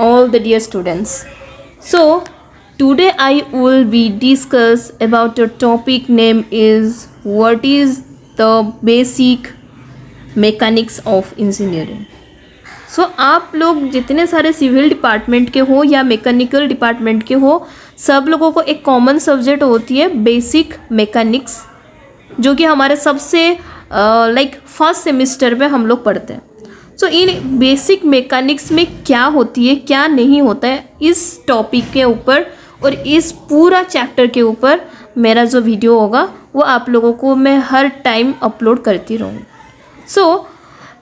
all the dear students. So today I will be discuss about a topic name is what is the basic mechanics of engineering. सो आप लोग जितने सारे civil department के हो या mechanical department के हो, सब लोगों को एक कॉमन सब्जेक्ट होती है बेसिक मैकेनिक्स, जो कि हमारे सबसे फर्स्ट सेमेस्टर में हम लोग पढ़ते हैं. सो इन बेसिक मैकेनिक्स में क्या होती है, क्या नहीं होता है, इस टॉपिक के ऊपर और इस पूरा चैप्टर के ऊपर मेरा जो वीडियो होगा वो आप लोगों को मैं हर टाइम अपलोड करती रहूँगी. सो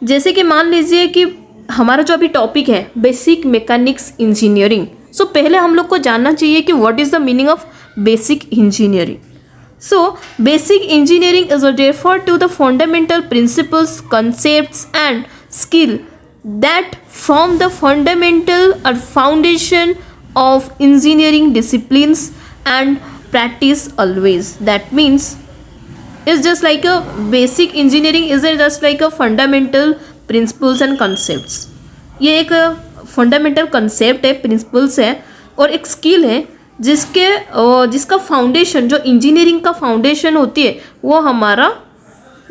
जैसे कि मान लीजिए कि हमारा जो अभी टॉपिक है बेसिक मैकेनिक्स इंजीनियरिंग. सो पहले हम लोग को जानना चाहिए कि what is the meaning of basic engineering. So basic engineering is refer to the fundamental principles, concepts and skill that form the fundamental or foundation of engineering disciplines and practice always. That means it's just like a basic engineering is just like a fundamental principles and concepts. ये एक fundamental concept है, principles है और एक skill है जिसका foundation, जो engineering का फाउंडेशन होती है वो हमारा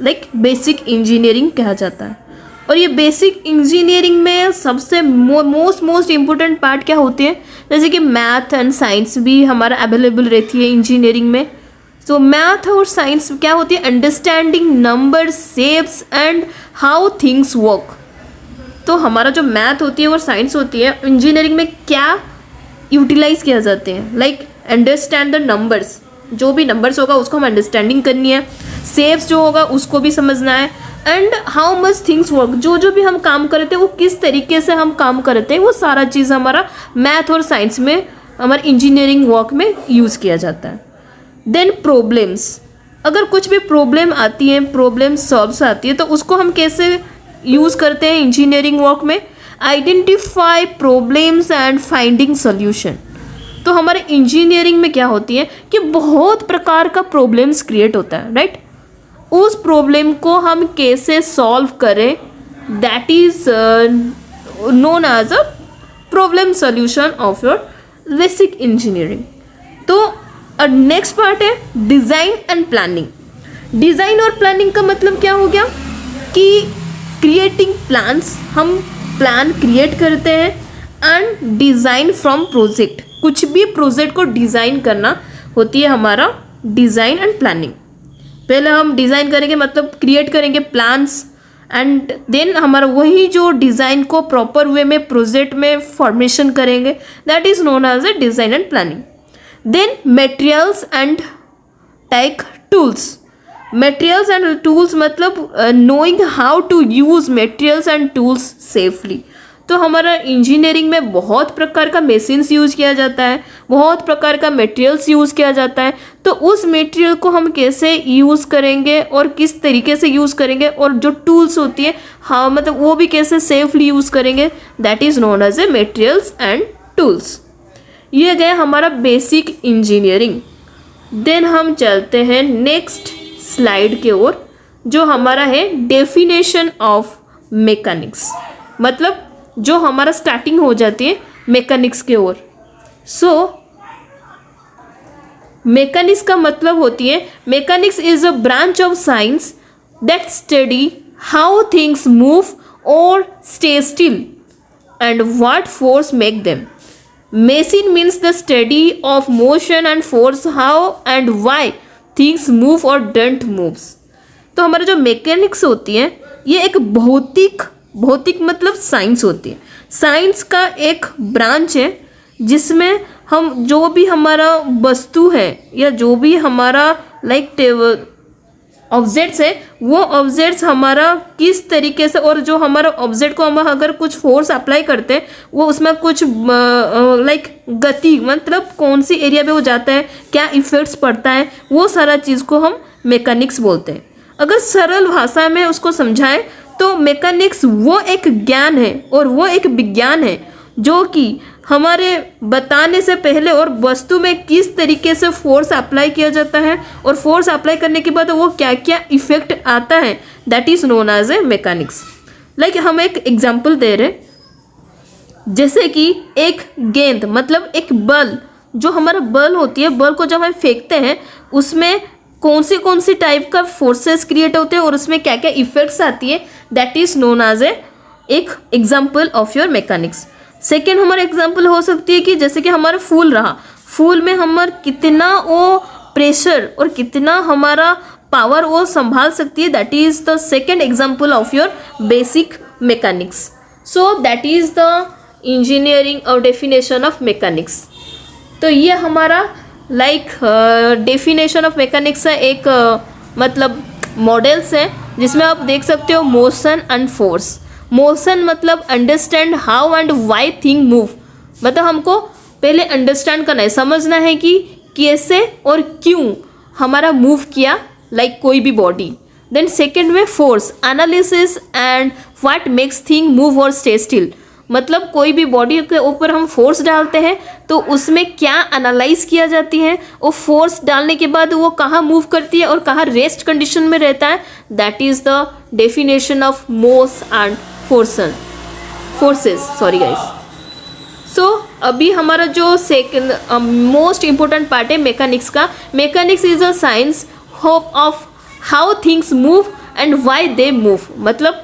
बेसिक इंजीनियरिंग कहा जाता है. और ये बेसिक इंजीनियरिंग में सबसे मोस्ट इम्पोर्टेंट पार्ट क्या होती है, जैसे कि मैथ एंड साइंस भी हमारा अवेलेबल रहती है इंजीनियरिंग में. तो मैथ और साइंस क्या होती है, understanding number, shapes and how things work. तो हमारा जो मैथ होती है और साइंस होती है इंजीनियरिंग में क्या यूटिलाइज किया जाते हैं, अंडरस्टैंड द नंबर्स, जो भी नंबर्स होगा उसको हम अंडरस्टैंडिंग करनी है, शेप्स जो होगा उसको भी समझना है, and how much things work, जो भी हम काम करते हैं वो किस तरीके से हम काम करते हैं, वो सारा चीज़ हमारा मैथ और साइंस में हमारे इंजीनियरिंग वर्क में यूज़ किया जाता है. देन प्रॉब्लम्स, अगर कुछ भी प्रॉब्लम आती है, प्रॉब्लम सॉल्व्स आती है, तो उसको हम कैसे यूज़ करते हैं इंजीनियरिंग वर्क में, identify problems and finding solution. तो हमारे इंजीनियरिंग में क्या होती है कि बहुत प्रकार का प्रॉब्लम्स क्रिएट होता है, राइट. उस प्रॉब्लम को हम कैसे सॉल्व करें, that is known as a problem solution of your basic engineering. तो नेक्स्ट पार्ट है डिज़ाइन एंड प्लानिंग. डिज़ाइन और प्लानिंग का मतलब क्या हो गया कि क्रिएटिंग प्लान्स, हम प्लान क्रिएट करते हैं, एंड डिज़ाइन फ्रॉम प्रोजेक्ट, कुछ भी प्रोजेक्ट को डिज़ाइन करना होती है हमारा डिज़ाइन एंड प्लानिंग. पहले हम डिज़ाइन करेंगे, मतलब क्रिएट करेंगे प्लान्स, एंड देन हमारा वही जो डिज़ाइन को प्रॉपर वे में प्रोजेक्ट में फॉर्मेशन करेंगे, that is known as a design and planning. Then materials and tech tools. Materials and tools मतलब knowing how to use materials and tools safely. तो हमारा इंजीनियरिंग में बहुत प्रकार का मशीन्स यूज़ किया जाता है, बहुत प्रकार का मटेरियल्स यूज़ किया जाता है. तो उस मटेरियल को हम कैसे यूज़ करेंगे और किस तरीके से यूज़ करेंगे, और जो टूल्स होती है हाँ मतलब वो भी कैसे सेफली यूज़ करेंगे, that is known as a materials and tools. ये गया हमारा बेसिक इंजीनियरिंग. देन हम चलते हैं नेक्स्ट स्लाइड के ओर, जो हमारा है डेफिनेशन ऑफ मैकेनिक्स, मतलब जो हमारा स्टार्टिंग हो जाती है मैकेनिक्स के ओर. सो मैकेनिक्स का मतलब होती है, mechanics is a branch of science that study how things move और stay still and what force make them. Machine means the study of motion and force, how and why things move or don't moves. तो हमारा जो mechanics होती है ये एक भौतिक मतलब साइंस होती है. साइंस का एक ब्रांच है जिसमें हम जो भी हमारा वस्तु है या जो भी हमारा ऑब्जेक्ट्स है, वो ऑब्जेक्ट्स हमारा किस तरीके से, और जो हमारा ऑब्जेक्ट को हम अगर कुछ फोर्स अप्लाई करते हैं वो उसमें कुछ गति, मतलब कौन सी एरिया पे वो जाता है, क्या इफेक्ट्स पड़ता है, वो सारा चीज़ को हम मैकेनिक्स बोलते हैं. अगर सरल भाषा में उसको समझाएं तो मैकेनिक्स वो एक ज्ञान है और वो एक विज्ञान है जो कि हमारे बताने से पहले और वस्तु में किस तरीके से फोर्स अप्लाई किया जाता है और फोर्स अप्लाई करने के बाद वो क्या क्या इफेक्ट आता है, that is known as a mechanics. हम एक एग्जांपल दे रहे. जैसे कि एक गेंद मतलब एक बल, जो हमारा बल होती है, बल को जब हम फेंकते हैं उसमें कौन सी टाइप का फोर्सेस क्रिएट होते हैं और उसमें क्या क्या इफेक्ट्स आती है, दैट इज नोन एज एक example of your mechanics. Second हमारा एग्जाम्पल हो सकती है कि जैसे कि हमारा फूल रहा, फूल में हमारा कितना वो प्रेशर और कितना हमारा पावर वो संभाल सकती है, that is the second example of your basic mechanics. So that is the engineering और डेफिनेशन ऑफ मैकेनिक्स। तो ये हमारा डेफिनेशन ऑफ मैकेनिक्स है, एक मतलब मॉडल्स है जिसमें आप देख सकते हो मोशन एंड फोर्स। मोशन मतलब understand how and why thing move, मतलब हमको पहले अंडरस्टैंड करना है, समझना है कि कैसे और क्यों हमारा मूव किया कोई भी बॉडी। देन सेकेंड में force, analysis and what makes thing move और स्टे स्टिल, मतलब कोई भी बॉडी के ऊपर हम फोर्स डालते हैं तो उसमें क्या एनालाइज किया जाती है, वो फोर्स डालने के बाद वो कहाँ मूव करती है और कहाँ रेस्ट कंडीशन में रहता है, that is the definition of motion and forces. Sorry guys. So अभी हमारा जो सेकंड मोस्ट इम्पोर्टेंट पार्ट है मैकेनिक्स का। Mechanics is a science of how things move and why they move, मतलब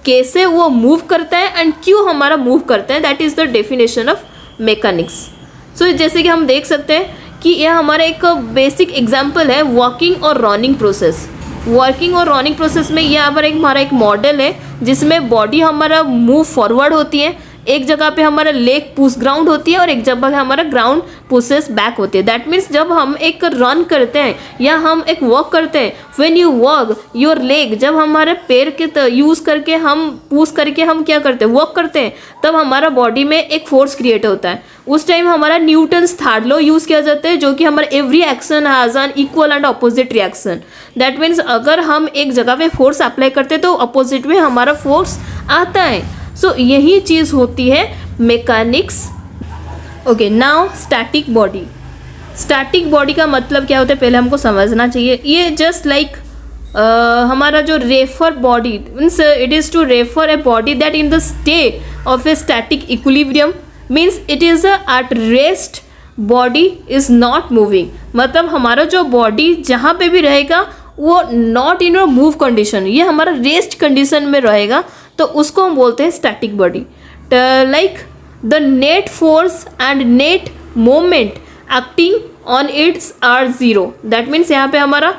कैसे वो मूव करता है एंड क्यों हमारा मूव करता है, that is the definition of mechanics. So जैसे कि हम देख सकते हैं कि यह हमारा एक बेसिक एग्जांपल है वॉकिंग और रनिंग प्रोसेस। वर्किंग और रनिंग प्रोसेस में यहाँ पर हमारा एक मॉडल है जिसमें बॉडी हमारा मूव फॉरवर्ड होती है, एक जगह पे हमारा लेग पुश ग्राउंड होती है और एक जगह हमारा ग्राउंड पुशेस बैक होती है। दैट मीन्स जब हम एक रन करते हैं या हम एक वॉक करते हैं, when you walk your leg, जब हमारे पैर के यूज़ करके हम पुश करके हम क्या करते हैं, वॉक करते हैं, तब हमारा बॉडी में एक फोर्स क्रिएट होता है। उस टाइम हमारा न्यूटन्स थर्ड लॉ यूज़ किया जाता है, जो कि हमारा every action has an equal and opposite reaction. That means अगर हम एक जगह पे फोर्स अप्लाई करते हैं तो अपोजिट में हमारा फोर्स आता है। सो यही चीज़ होती है mechanics. Okay, now static body. Static body का मतलब क्या होता है पहले हमको समझना चाहिए। ये जस्ट हमारा जो refer body means it is to refer a body that in the state of a static equilibrium, means it is at rest, body is not moving, मतलब हमारा जो बॉडी जहाँ पे भी रहेगा वो not in a move condition, ये हमारा रेस्ट कंडीशन में रहेगा, तो उसको हम बोलते हैं static body. Like the net force and net moment acting on its are zero. That means यहाँ पे हमारा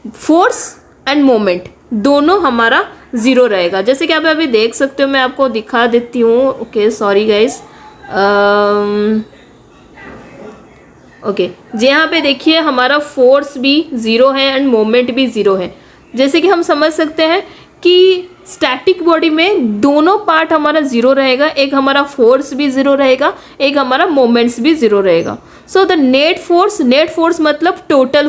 फोर्स एंड मोमेंट दोनों हमारा ज़ीरो रहेगा। जैसे कि आप अभी देख सकते हो, मैं आपको दिखा देती हूँ। Okay, sorry guys. ओके, यहाँ पे देखिए हमारा फोर्स भी ज़ीरो है एंड मोमेंट भी ज़ीरो है। जैसे कि हम समझ सकते हैं कि स्टैटिक बॉडी में दोनों पार्ट हमारा ज़ीरो रहेगा, एक हमारा फोर्स भी ज़ीरो रहेगा, एक हमारा मोमेंट्स भी ज़ीरो रहेगा। सो द नेट फोर्स मतलब टोटल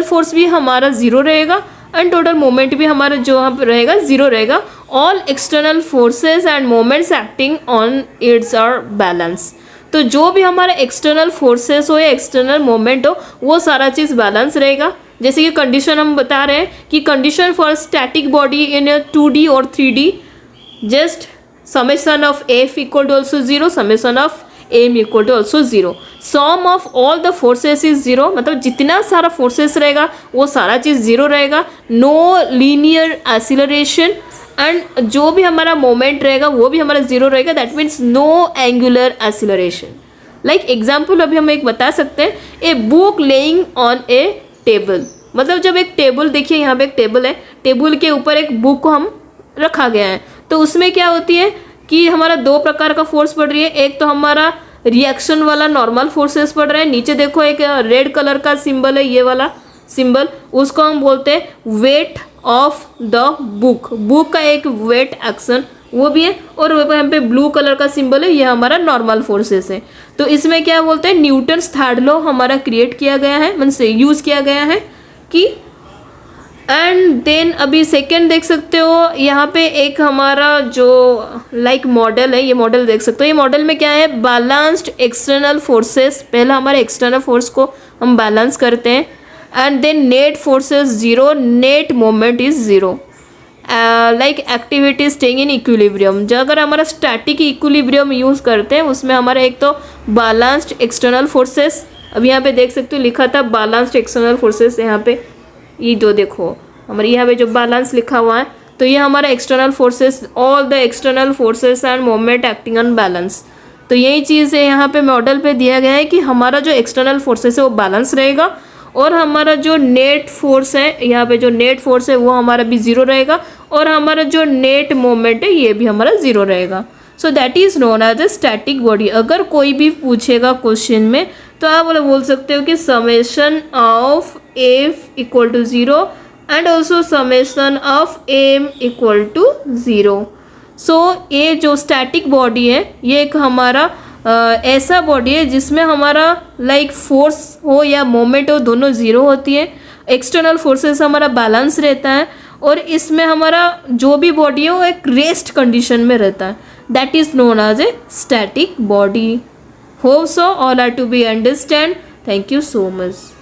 फोर्स भी हमारा ज़ीरो रहेगा एंड टोटल मोमेंट भी हमारा जो यहाँ पर रहेगा ज़ीरो रहेगा। All external forces and moments acting on its are balance. तो जो भी हमारा एक्सटर्नल फोर्सेस हो या एक्सटर्नल मोमेंट हो वो सारा चीज़ बैलेंस रहेगा। जैसे कि कंडीशन हम बता रहे हैं कि condition for static body in 2D और 3D, just summation of F equal to also zero, summation of M equal to also zero, sum of all the forces is zero, मतलब जितना सारा फोर्सेस रहेगा वो सारा चीज़ जीरो रहेगा। No linear acceleration and जो भी हमारा मोमेंट रहेगा वो भी हमारा जीरो रहेगा। That means no angular acceleration. Like example अभी हम एक बता सकते हैं, a book laying on a table, मतलब जब एक टेबल, देखिए यहाँ पे एक टेबल है, टेबल के ऊपर एक बुक को हम रखा गया है, तो उसमें क्या होती है कि हमारा दो प्रकार का फोर्स पड़ रही है। एक तो हमारा रिएक्शन वाला नॉर्मल फोर्सेस पड़ रहा है, नीचे देखो एक रेड कलर का सिंबल है, ये वाला सिंबल, उसको हम बोलते हैं वेट ऑफ द बुक का एक वेट एक्शन वो भी है, और यहाँ पे ब्लू कलर का सिंबल है, ये हमारा नॉर्मल फोर्सेस है। तो इसमें क्या बोलते हैं, न्यूटन्स थर्ड लॉ हमारा क्रिएट किया गया है, मीन्स यूज़ किया गया है कि एंड देन अभी सेकेंड देख सकते हो यहाँ पे एक हमारा जो मॉडल है, ये मॉडल देख सकते हो। ये मॉडल में क्या है, बैलेंस्ड एक्सटर्नल फोर्सेस, पहला हमारे एक्सटर्नल फोर्स को हम बैलेंस करते हैं and then net forces zero, net moment is zero. Like activity staying in equilibrium. जो अगर हमारा स्टैटिक इक्विलिब्रियम यूज़ करते हैं उसमें हमारा एक तो बैलेंस्ड एक्सटर्नल फोर्सेस, अब यहाँ पे देख सकते हो लिखा था बैलेंस्ड एक्सटर्नल फोर्सेस, यहाँ पे ये जो देखो हमारे यहाँ पे जो बैलेंस लिखा हुआ है तो ये हमारा external forces, all the external forces end moment acting on balance. तो यही चीज़ है यहाँ पे मॉडल पे दिया गया है कि हमारा जो एक्सटर्नल फोर्सेस है वो बैलेंस रहेगा और हमारा जो नेट फोर्स है, यहाँ पे जो नेट फोर्स है वो हमारा भी ज़ीरो रहेगा और हमारा जो नेट मोमेंट है ये भी हमारा ज़ीरो रहेगा। So that is known as a static body. अगर कोई भी पूछेगा क्वेश्चन में तो आप बोल सकते हो कि summation of F equal to zero and also summation of M equal to zero. So ये जो स्टैटिक बॉडी है ये एक हमारा ऐसा बॉडी है जिसमें हमारा लाइक फोर्स हो या मोमेंट हो दोनों ज़ीरो होती है, एक्सटर्नल फोर्सेस हमारा बैलेंस रहता है और इसमें हमारा जो भी बॉडी है वो एक रेस्ट कंडीशन में रहता है। That is known as a static body. Hope so all are to be understand. Thank you so much.